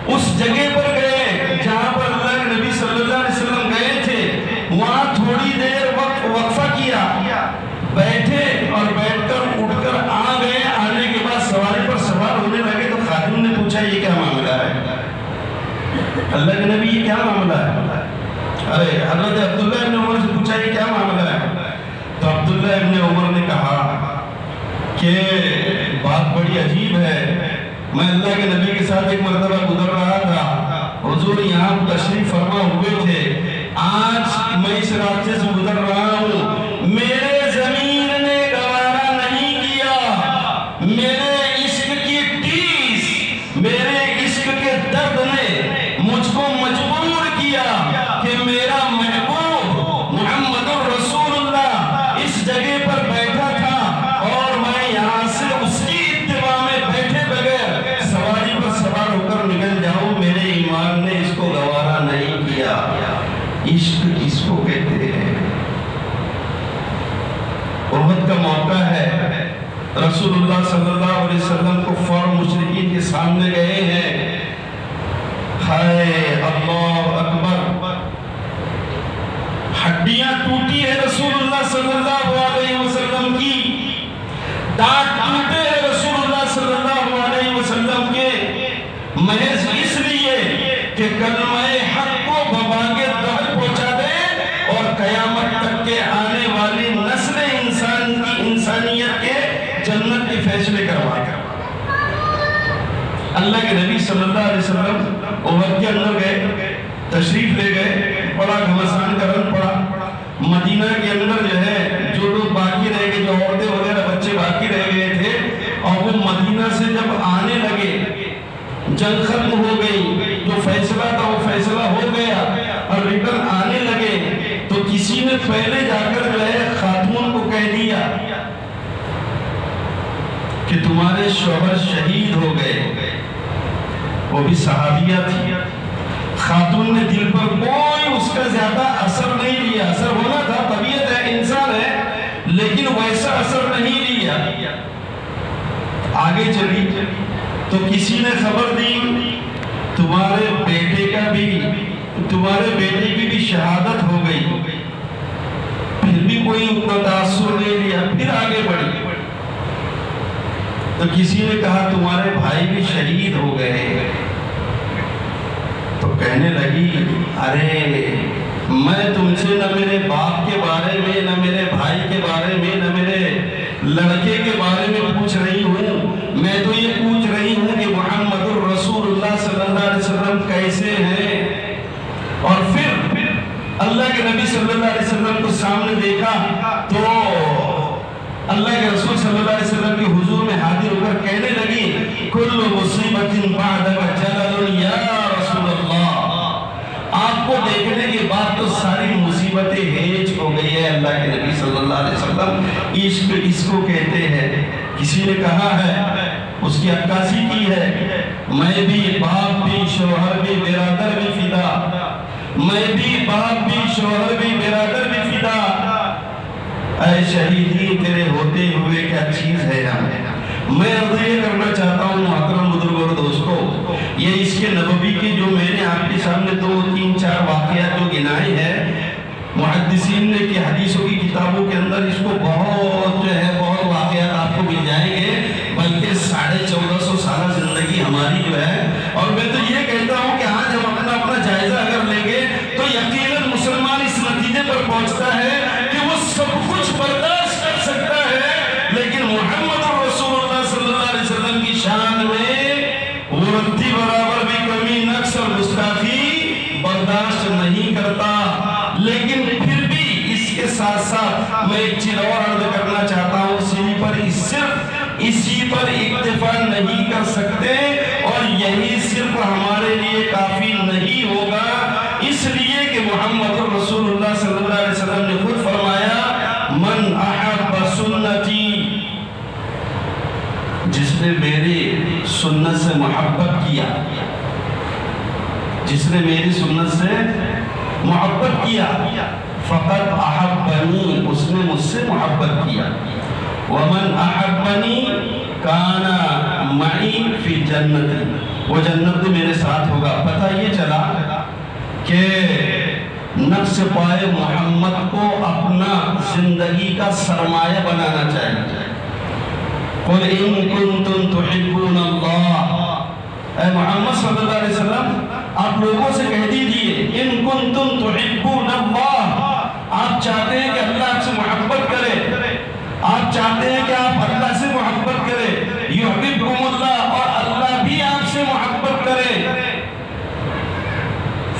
اس جگہ پر گئے جہاں پر اللہ کے نبی صلی اللہ علیہ وسلم گئے تھے، وہاں تھوڑی دیر وقفہ کیا، بیٹھے اور بیٹھ کر اٹھ کر آ گئے۔ آنے کے بعد سواری پر سوار ہونے لگے تو خادم نے پوچھا یہ کیا معاملہ ہے؟ اللہ کے نبی یہ کیا معاملہ ہے؟ ارے حضرت عبداللہ ابن عمر سے پوچھا یہ کیا معاملہ ہے؟ تو عبداللہ ابن عمر نے کہا کہ بات بڑی عجیب ہے، میں اللہ کے نبی کے ساتھ ایک مرتبہ گزر رہا تھا، حضور یہاں تشریف فرما ہوئے تھے، آج میں اس راستے سے گزر رہا ہوں، میرے زمین نے گوارا نہیں کیا، میرے عشق کی ٹیس، میرے عشق کے درد نے مجھ کو مجبور کیا کہ میرا محبوب محمد رسول اللہ اس جگہ پر بیٹھا تھا اور میں یہاں سے اس کی اتباع میں بیٹھے بغیر سواری پر سوار ہو کر نکل جاؤں، میرے ایمان نے اس کو گوارا نہیں کیا۔ عشق اس کو کہتے ہیں۔ احد کا موقع ہے، رسول اللہ صلی اللہ علیہ وسلم کفار مشرکین کے سامنے گئے ہیں، ہائے اللہ اکبر، ہڈیاں ٹوٹی ہے رسول اللہ صلی اللہ علیہ وسلم کی، دانت ٹوٹے ہیں رسول اللہ صلی اللہ علیہ وسلم کے، محض اس لیے کہ کلمہ حق کو بباغ دہر پہنچا دے اور قیامت تک کے آنے والی نسل انسانیت کے جنت کے فیصلے کروا۔ اللہ کے نبی صلی اللہ علیہ وسلم احد کے اندر گئے، تشریف لے گئے، بڑا گھمسان کا رنگ پڑا، مدینہ کے اندر جو ہے جو لوگ باقی رہ گئے، جو عورتیں وغیرہ بچے باقی رہ گئے تھے، اور وہ مدینہ سے جب آنے لگے، جنگ ختم ہو گئی، جو فیصلہ تھا وہ فیصلہ ہو گیا اور ریٹرن آنے لگے، تو کسی نے پہلے جا کر جو ہے خاتون کو کہہ دیا کہ تمہارے شوہر شہید ہو گئے، وہ بھی صحابیہ تھی۔ خاتون نے دل پر کوئی اس کا زیادہ اثر نہیں لیا، اثر ہونا تھا، طبیعت ہے، انسان ہے، لیکن ویسا اثر نہیں لیا، آگے چلی۔ تو کسی نے خبر دی تمہارے بیٹے کی بھی شہادت ہو گئی، پھر بھی کوئی اتنا تاثر نہیں لیا، پھر آگے بڑھی۔ تو کسی نے کہا تمہارے بھائی بھی شہید ہو گئے، تو کہنے لگی ارے میں تم سے نہ میرے باپ کے بارے میں، نہ میرے بھائی کے بارے میں، نہ میرے لڑکے کے بارے میں پوچھ رہی ہوں، میں تو یہ پوچھ رہی ہوں کہ محمد الرسول اللہ صلی اللہ علیہ وسلم کیسے ہیں۔ اور پھر اللہ کے نبی صلی اللہ علیہ وسلم کو سامنے دیکھا تو اللہ کے رسول صلی اللہ علیہ وسلم کے حضور میں حاضر ہو کر کہنے لگی کل مصیبت بعدک جلل یا رسول اللہ، آپ کو دیکھنے کے بعد تو ساری مصیبتیں ہیج ہو گئی ہے اللہ کے نبی صلی اللہ علیہ وسلم، عشق اس کو کہتے ہیں۔ کسی نے کہا ہے، اس کی عکاسی کی ہے، میں بھی باپ بھی شوہر بھی برادر بھی فدا، میں بھی باپ بھی شوہر بھی برادر بھی فدا، اے شہیدی تیرے ہوتے ہوئے کیا چیز ہے ہم۔ میں عرض یہ کرنا چاہتا ہوں محترم بزرگ اور دوستو، یہ اس کے نبوی کے جو میں نے آپ کے سامنے 2-3-4 واقعات جو گنائے ہیں، محدثین نے کہ حدیثوں کی کتابوں کے اندر اس کو بہت جو ہے بہت واقعات آپ کو مل جائیں گے، بلکہ 1450 سالہ زندگی ہماری جو ہے، اور میں تو یہ کہتا ہوں کہ آج ہم اپنا جائزہ اگر لیں گے تو یقیناً مسلمان اس نتیجے پر پہنچتا ہے کہ وہ سب کچھ برداشت کر سکتا ہے، لیکن محمد رسول اللہ صلی اللہ علیہ وسلم کی شان میں وہ رتی برابر بھی کمی نقص اور گستاخی برداشت نہیں کرتا۔ لیکن پھر بھی اس کے ساتھ ساتھ میں ایک چیز اور عرض کرنا چاہتا ہوں، صرف اسی پر اکتفا نہیں کر سکتے، اور یہی صرف ہمارے نے میری سنت سے محبت کیا، جس نے میری سنت سے محبت کیا، فقط احبنی، اس نے مجھ سے محبت کیا، ومن احبنی کان معی فی جنتی، وہ جنت میں میرے ساتھ ہوگا۔ پتہ یہ چلا کہ نفس پائے محمد کو اپنا زندگی کا سرمایہ بنانا چاہیے۔ قل ان کنتم تحبون اللہ، اے محمد صلی اللہ علیہ وسلم آپ لوگوں سے کہہ دیجئے ان کنتم تحبون اللہ، آپ چاہتے ہیں کہ اللہ آپ سے محبت کرے، آپ چاہتے ہیں کہ آپ اللہ سے محبت کرے، یحببکم اللہ، اور اللہ بھی آپ سے محبت کرے،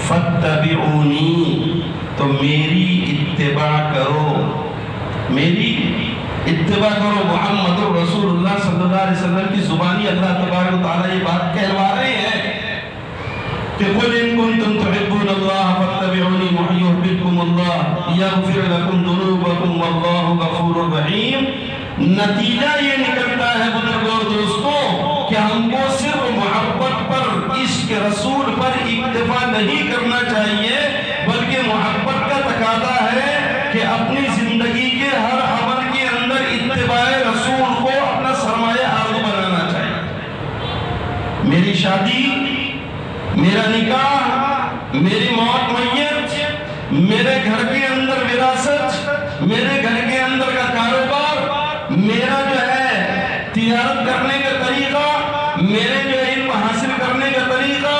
فاتبعونی، تو میری اتباع کرو، میری اتباع کرو۔ محمد رسول اللہ صلی اللہ علیہ وسلم کی زبانی اللہ تبارک و تعالیٰ یہ بات کہلوا رہے ہیں کہ قل ان کنتم تحبون اللہ فاتبعونی یحببکم اللہ یغفر لکم ذنوبکم واللہ غفور رحیم۔ نتیجہ یہ نکلتا ہے بزرگوں اور دوستوں کہ ہم کو صرف محبت پر، عشق رسول پر اکتفا نہیں کرنا چاہیے، بلکہ محبت کا تقاضا ہے کہ اپنی زندگی کے ہر عمل کے اندر اتباع رسول کو اپنا سرمایہ عارض بنانا چاہیے۔ میری شادی، میرا نکاح، میری موت میت، میرے گھر کے اندر وراثت، میرے گھر کے اندر کا کاروبار، میرا جو ہے تجارت کرنے کا طریقہ، میرے جو علم حاصل کرنے کا طریقہ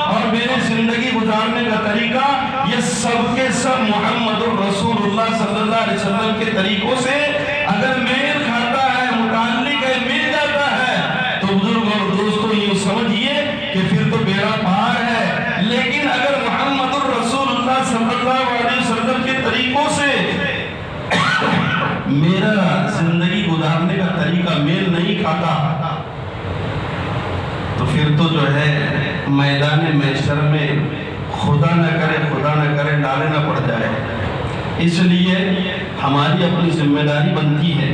اور میری زندگی گزارنے کا طریقہ، یہ سب کے سب محمد الرسول اللہ صلی اللہ علیہ وسلم کے طریقوں سے اگر میل کھاتا ہے، متعلق ہے، مل جاتا ہے، تو بزرگ اور دوستوں یہ سمجھئے کہ پھر تو بیڑا پار ہے۔ لیکن اگر محمد الرسول اللہ صلی اللہ علیہ وسلم کے طریقوں سے میرا زندگی گزارنے کا طریقہ میل نہیں کھاتا، تو پھر تو جو ہے میدان محشر میں خدا نہ کرے ڈالے نہ پڑ جائے۔ اس لیے ہماری اپنی ذمہ داری بنتی ہے،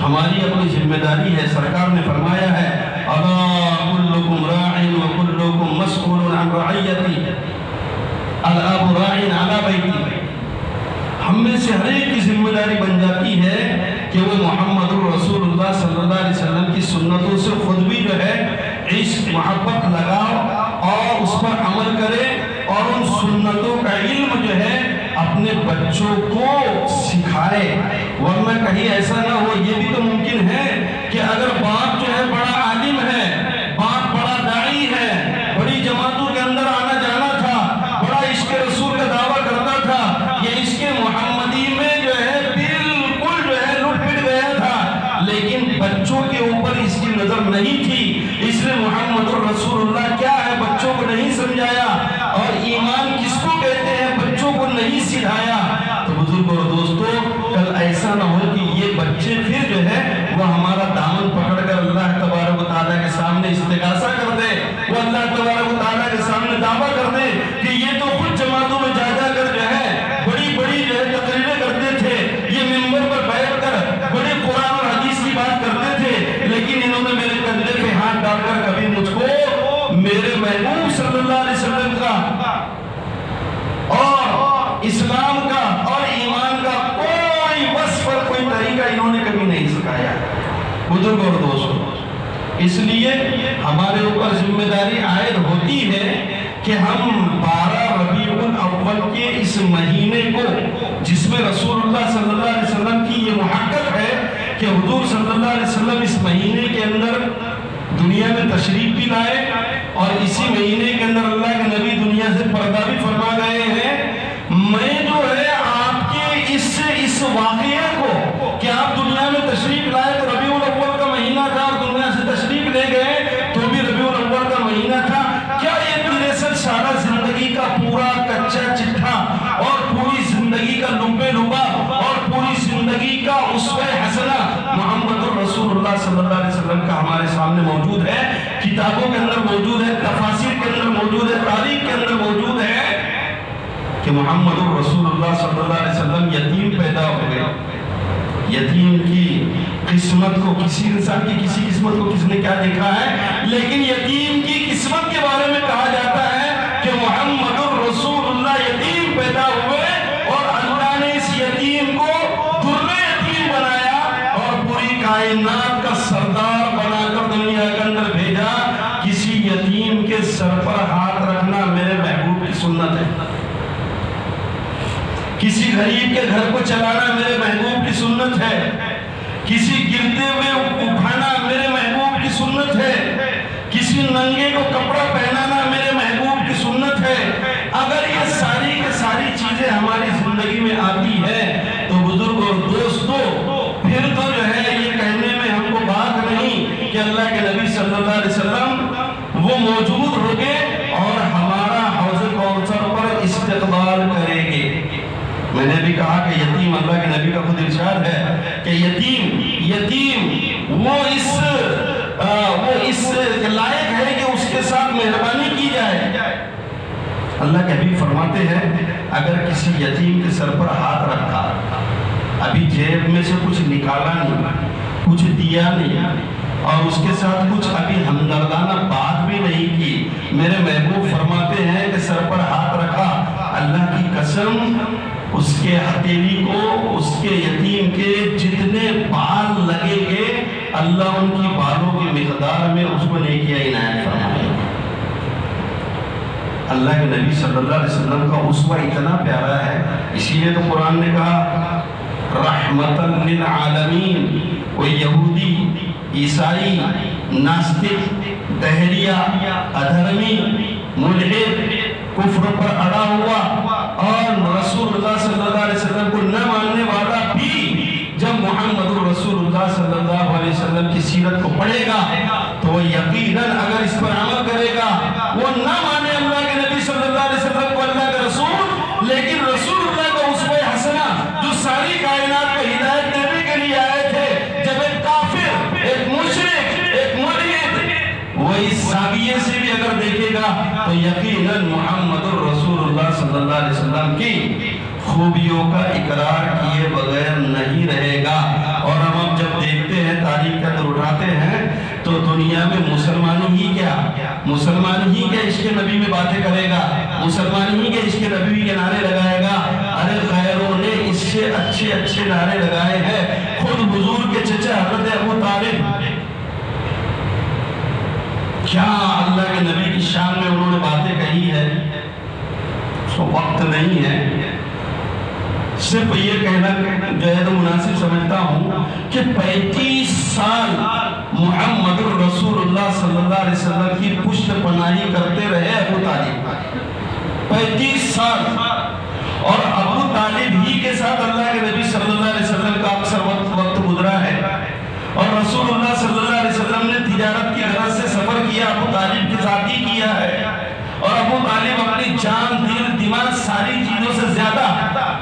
ہماری اپنی ذمہ داری ہے۔ سرکار نے فرمایا ہے الا کلکم راع وکلکم مسئول عن رعیتی، الاب راع علی بیتی۔ ہم میں سے ہر ایک کی ذمہ داری بن جاتی ہے کہ وہ محمد الرسول اللہ صلی اللہ علیہ وسلم کی سنتوں سے خود بھی جو ہے عشق محبت لگاؤ اور اس پر عمل کرے، اور ان سنتوں کا علم جو ہے اپنے بچوں کو سکھائے۔ ورنہ کہیں ایسا نہ ہو، یہ بھی تو ممکن ہے کہ اگر باپ جو ہے بڑا عالم ہے، باپ بڑا داعی ہے، بڑی جماعتوں کے اندر آنا جانا تھا، بڑا عشق رسول کا دعویٰ کرتا تھا، یہ عشق محمدی میں جو ہے بالکل جو ہے لٹ پٹ گیا تھا، لیکن بچوں کے اوپر اس کی نظر نہیں تھی، اس نے محمد الرسول اللہ کیا ہے بچوں کو نہیں سمجھایا، اور ایمان کس کو کہتے ہیں بچوں کو نہیں سکھایا۔ تو بزرگ اور دوستو، کل ایسا نہ ہو کہ یہ بچے پھر جو ہے وہ ہمارا دامن پکڑ کر اللہ تبارک و تعالیٰ کے سامنے استغاثہ کر دے، وہ اللہ تبارک و تعالیٰ کے سامنے دعویٰ کر دے کہ یہ تو خود جماعتوں میں جا جا کر جو ہے بڑی بڑی جو ہے تقریریں کرتے تھے، یہ ممبر پر بیٹھ کر بڑے قرآن اور حدیث کی بات کرتے تھے، لیکن انہوں نے میرے کندھے پہ ہاتھ ڈال کر کبھی مجھ کو میرے محبوب صلی اللہ علیہ وسلم کا اور اسلام کا اور ایمان کا کوئی وصف اور کوئی طریقہ انہوں نے کبھی نہیں سکھایا۔ بزرگ اور دوستوں، اس لیے ہمارے اوپر ذمہ داری عائد ہوتی ہے کہ ہم 12 ربیع الاول کے اس مہینے کو، جس میں رسول اللہ صلی اللہ علیہ وسلم کی یہ محقق ہے کہ حضور صلی اللہ علیہ وسلم اس مہینے کے اندر دنیا میں تشریف بھی لائے، اور اسی مہینے کے اندر اللہ کے نبی دنیا سے پردہ بھی فرما گئے ہیں۔ میں جو ہے آپ کے اس واقعے کو کہ آپ دنیا میں تشریف لائے تو ربیع الاول کا مہینہ تھا، اور دنیا سے تشریف لے گئے تو بھی ربیع الاول کا مہینہ تھا، کیا یہ 63 سالہ زندگی کا پورا کچا چٹھا اور پوری زندگی کا لبے لبا اور پوری زندگی کا اسوہ حسنہ محمد الرسول اللہ صلی اللہ علیہ وسلم کا ہمارے سامنے موجود ہے، کتابوں کے اندر موجود ہے، تفاسیر کے اندر موجود ہے، تاریخ کے اندر موجود ہے کہ محمد الرسول اللہ صلی اللہ علیہ وسلم یتیم پیدا ہو گئے، یتیم کی قسمت کو، کسی انسان کی کسی قسمت کو کس نے کیا دیکھا ہے، لیکن یتیم کی قسمت کے بارے میں کہا جاتا ہے کہ محمد الرسول اللہ یتیم پیدا ہوئے اور اللہ نے اس یتیم کو درِ یتیم بنایا اور پوری کائنات کا سردار بنا کر دنیا کے اندر بھیجا۔ کسی یتیم کے سر پر ہاتھ رکھنا میرے محبوب کی سنت ہے، کسی غریب کے گھر کو چلانا میرے محبوب کی سنت ہے، کسی گرتے ہوئے اٹھانا میرے محبوب کی سنت ہے، کسی ننگے کو کپڑا پہنانا میرے محبوب کی سنت ہے۔ اگر یہ ساری کے ساری چیزیں ہماری زندگی میں آتی ہے تو بزرگ اور دوستو، پھر تو جو ہے یہ کہنے میں ہم کو بات نہیں کہ اللہ کے نبی صلی اللہ علیہ وسلم وہ موجود ہوگے اور ہمارا حوض کوثر پر استقبال کریں گے۔ میں نے بھی کہا کہ یتیم، اللہ کے نبی کا خود ارشاد ہے کہ یتیم وہ اس لائق ہے کہ اس کے ساتھ مہربانی کی جائے۔ اللہ کے حبیب فرماتے ہیں اگر کسی یتیم کے سر پر ہاتھ رکھا، ابھی جیب میں سے کچھ نکالا نہیں، کچھ دیا نہیں، اور اس کے ساتھ کچھ ابھی ہمدردانہ بات بھی نہیں کی، میرے محبوب فرماتے ہیں کہ سر پر ہاتھ رکھا، اللہ کی قسم اس کے ہتھیلی کو، اس کے یتیم کے جتنے بال لگے گے اللہ ان کی بالوں کی مقدار میں اس کو نیکیاں عنایت فرمائے۔ اللہ کے نبی صلی اللہ علیہ وسلم کا اسوہ اتنا پیارا ہے، اسی لیے تو قرآن نے کہا رحمتاً للعالمین۔ کوئی یہودی، عیسائی، ناستک، دہریہ، ادھرمی، ملحد، کفر پر اڑا ہوا اور رسول اللہ صلی اللہ علیہ وسلم کو نہ ماننے والا بھی جب محمد الرسول اللہ صلی اللہ علیہ وسلم کی سیرت کو پڑھے گا تو وہ یقیناً اگر اس پر عمل کرے گا، وہ نہ مانے اللہ کے نبی صلی اللہ علیہ وسلم کو اللہ کا رسول، لیکن رسول اللہ کا اسوہ حسنہ جو ساری کائنات کو ہدایت دینے کے لیے آئے تھے، جب ایک کافر، ایک مشرک، ایک ملحد وہ اس زاویے سے بھی اگر دیکھے گا تو یقیناً محمد الرسول اللہ صلی اللہ علیہ وسلم کی خوبیوں کا اقرار کیے بغیر نہیں رہے گا۔ اور ہم اب جب دیکھتے ہیں، تاریخ کا در اٹھاتے ہیں تو دنیا میں مسلمان ہی کیا عشق نبی میں باتیں کرے گا، مسلمان ہی کے عشق نبی کے نعرے لگائے گا۔ ارے غیروں نے اس سے اچھے نعرے لگائے ہیں، خود حضور کے چچا حضرت ابو طالب کیا اللہ کے نبی کی شان میں انہوں نے باتیں کہی ہے۔ سو وقت نہیں ہے، صرف یہ کہنا جو ہے تو مناسب سمجھتا ہوں کہ 35 سال محمد الرسول اللہ صلی اللہ علیہ وسلم کی پشت پناہی کرتے رہے ابو طالب، 35 سال، اور ابو طالب ہی کے ساتھ اللہ کے نبی صلی اللہ علیہ وسلم کا اکثر وقت گزرا ہے، اور رسول اللہ صلی اللہ علیہ وسلم نے تجارت کی غرض سے سفر کیا، ابو طالب کے ساتھ ہی کیا ہے، اور ابو طالب اپنی جان، دل، دماغ، ساری چیزوں سے زیادہ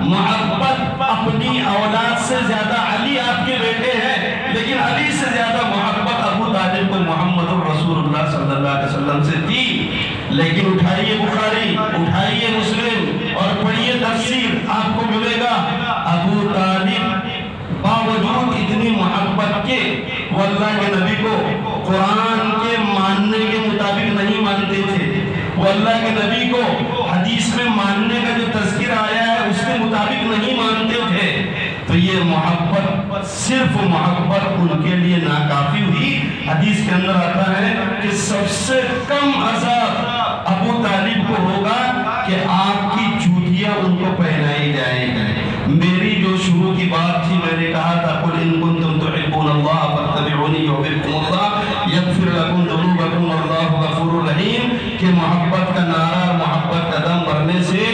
محبت اپنی اولاد سے زیادہ، علی آپ کے بیٹے ہیں لیکن علی سے زیادہ محبت ابو طالب کو محمد الرسول اللہ صلی اللہ علیہ وسلم سے تھی۔ لیکن اٹھائیے بخاری، اٹھائیے مسلم اور پڑھیے تفسیر، آپ کو ملے گا ابو طالب باوجود اتنی محبت کے وہ اللہ کے نبی کو قرآن کے ماننے کے مطابق نہیں مانتے تھے، وہ اللہ کے نبی کو حدیث میں ماننے کا جو تذکرہ آیا ہے اس کے مطابق نہیں مانتے تھے۔ تو یہ محبت، صرف محبت ان کے لیے ناکافی ہوئی۔ حدیث کے اندر آتا ہے کہ سب سے کم عذاب ابو طالب کو ہوگا کہ آپ کی جوتیاں ان کو پہنائی جائیں گی۔ میری جو شروع کی بات تھی، میں نے کہا تھا قُلْ إِن كُنتُمْ تُحِبُّونَ اللَّهَ فَاتَّبِعُونِي يُحْبِبْكُمُ اللَّهُ يَغْفِرْ لَكُمْ ذُنُوبَكُمْ وَاللَّهُ غَفُورٌ رَحِيمٌ کہ محبت کا نعرہ، محبت کا دم بھرنے سے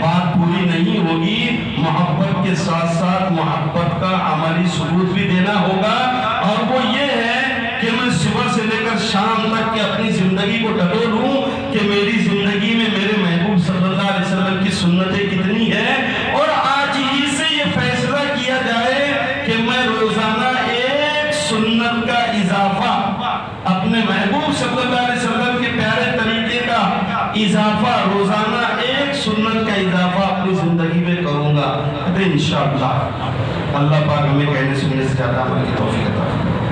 بات پوری نہیں ہوگی، محبت کے ساتھ ساتھ محبت کا عملی ثبوت بھی دینا ہوگا، اور وہ یہ ہے کہ میں صبح سے لے کر شام تک کہ اپنی زندگی کو ٹٹولوں کہ میری زندگی میں میرے محبوب صلی اللہ علیہ وسلم کی سنتیں کتنی ہیں، اور آج ہی سے یہ فیصلہ کیا جائے کہ میں روزانہ ایک سنت کا اضافہ اپنے محبوب صلی اللہ علیہ وسلم کے پیارے طریقے کا اضافہ، روزانہ ایک سنت کا اضافہ اپنی زندگی میں کروں گا۔ گا، انشاءاللہ اللہ پاک ہمیں کہنے سننے سے زیادہ عمل کی توفیق عطا فرمائے۔